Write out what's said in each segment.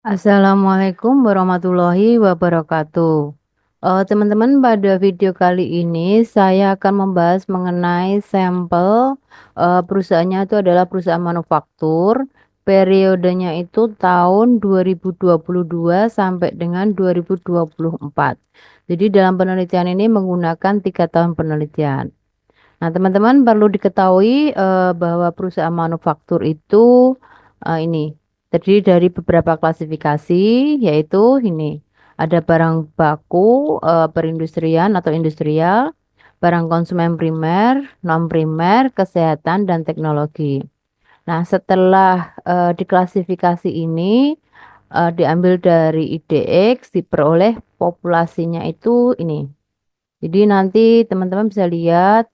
Assalamualaikum warahmatullahi wabarakatuh. Teman-teman, pada video kali ini saya akan membahas mengenai sampel. Perusahaannya itu adalah perusahaan manufaktur. Periodenya itu tahun 2022 sampai dengan 2024. Jadi dalam penelitian ini menggunakan 3 tahun penelitian. Nah, teman-teman perlu diketahui bahwa perusahaan manufaktur itu ini terdiri dari beberapa klasifikasi, yaitu ini ada barang baku perindustrian atau industrial, barang konsumen primer, non primer, kesehatan dan teknologi. Nah, setelah diklasifikasi ini diambil dari IDX, diperoleh populasinya itu ini. Jadi nanti teman-teman bisa lihat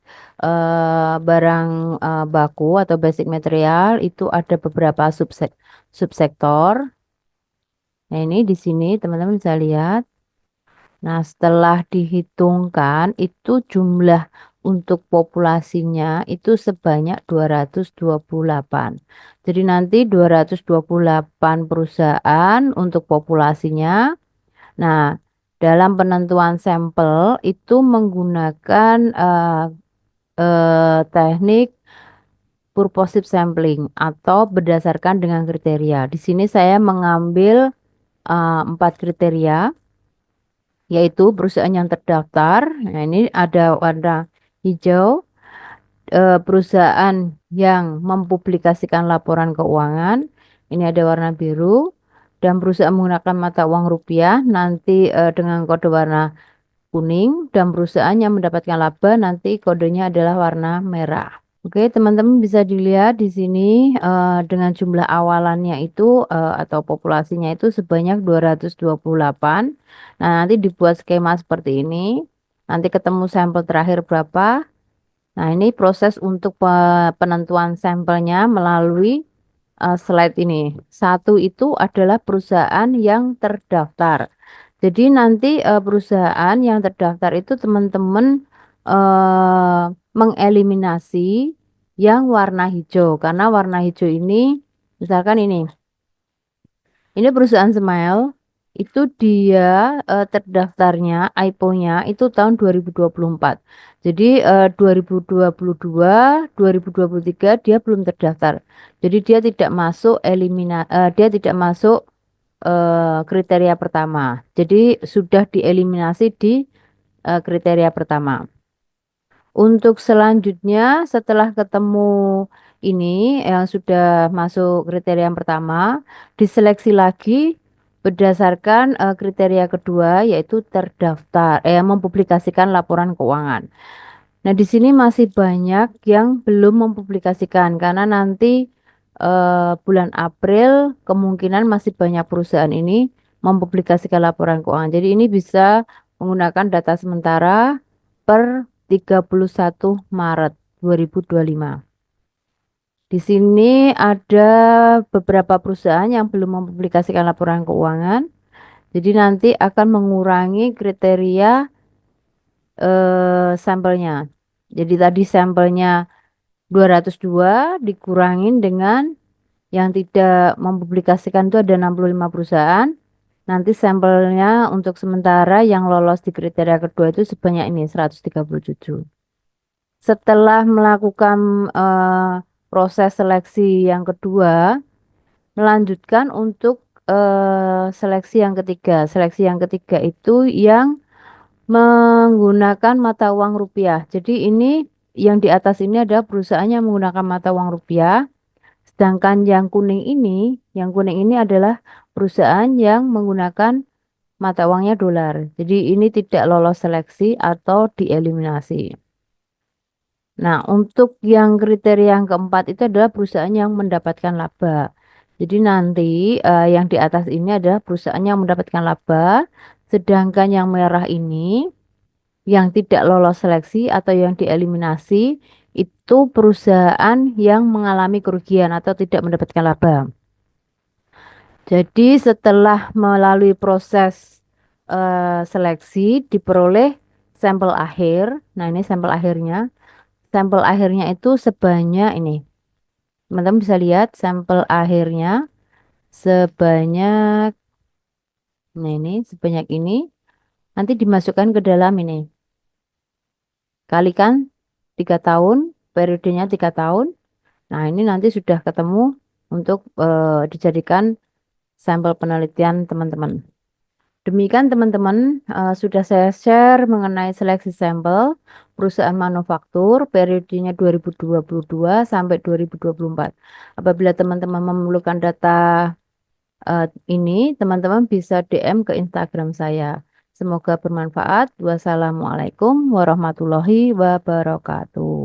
barang baku atau basic material itu ada beberapa subsektor. Nah, ini di sini teman-teman bisa lihat. Nah, setelah dihitungkan itu jumlah untuk populasinya itu sebanyak 228. Jadi nanti 228 perusahaan untuk populasinya. Nah, dalam penentuan sampel itu menggunakan teknik purposive sampling atau berdasarkan dengan kriteria. Di sini saya mengambil 4 kriteria, yaitu perusahaan yang terdaftar. Nah, ini ada warna hijau, perusahaan yang mempublikasikan laporan keuangan. Ini ada warna biru, dan perusahaan menggunakan mata uang rupiah nanti dengan kode warna kuning, dan perusahaan yang mendapatkan laba nanti kodenya adalah warna merah. Oke, teman-teman bisa dilihat di sini dengan jumlah awalannya itu atau populasinya itu sebanyak 228. Nah, nanti dibuat skema seperti ini. Nanti ketemu sampel terakhir berapa. Nah, ini proses untuk penentuan sampelnya melalui slide ini. Satu itu adalah perusahaan yang terdaftar. Jadi nanti perusahaan yang terdaftar itu teman-teman mengeliminasi yang warna hijau, karena warna hijau ini misalkan ini perusahaan Smile itu dia terdaftarnya IPO-nya itu tahun 2024. Jadi 2022, 2023 dia belum terdaftar. Jadi dia tidak masuk dia tidak masuk kriteria pertama. Jadi sudah dieliminasi di kriteria pertama. Untuk selanjutnya, setelah ketemu ini yang sudah masuk kriteria yang pertama, diseleksi lagi berdasarkan kriteria kedua, yaitu terdaftar, mempublikasikan laporan keuangan. Nah, di sini masih banyak yang belum mempublikasikan karena nanti bulan April kemungkinan masih banyak perusahaan ini mempublikasikan laporan keuangan. Jadi ini bisa menggunakan data sementara per 31 Maret 2025. Di sini ada beberapa perusahaan yang belum mempublikasikan laporan keuangan. Jadi nanti akan mengurangi kriteria sampelnya. Jadi tadi sampelnya 202 dikurangin dengan yang tidak mempublikasikan itu ada 65 perusahaan. Nanti sampelnya untuk sementara yang lolos di kriteria kedua itu sebanyak ini 137. Setelah melakukan proses seleksi yang kedua, melanjutkan untuk seleksi yang ketiga. Seleksi yang ketiga itu yang menggunakan mata uang rupiah. Jadi ini yang di atas ini ada perusahaan yang menggunakan mata uang rupiah. Sedangkan yang kuning ini adalah perusahaan yang menggunakan mata uangnya dolar. Jadi ini tidak lolos seleksi atau dieliminasi. Nah, untuk yang kriteria yang keempat itu adalah perusahaan yang mendapatkan laba. Jadi nanti yang di atas ini adalah perusahaan yang mendapatkan laba, sedangkan yang merah ini yang tidak lolos seleksi atau yang dieliminasi itu perusahaan yang mengalami kerugian atau tidak mendapatkan laba. Jadi setelah melalui proses seleksi diperoleh sampel akhir. Nah, ini sampel akhirnya. Sampel akhirnya itu sebanyak ini. Teman-teman bisa lihat sampel akhirnya sebanyak, nah ini sebanyak ini nanti dimasukkan ke dalam ini. Kalikan 3 tahun, periodenya 3 tahun. Nah, ini nanti sudah ketemu untuk dijadikan sampel penelitian teman-teman. Demikian teman-teman, sudah saya share mengenai seleksi sampel perusahaan manufaktur periodenya 2022 sampai 2024. Apabila teman-teman memerlukan data ini, teman-teman bisa DM ke Instagram saya. Semoga bermanfaat. Wassalamualaikum warahmatullahi wabarakatuh.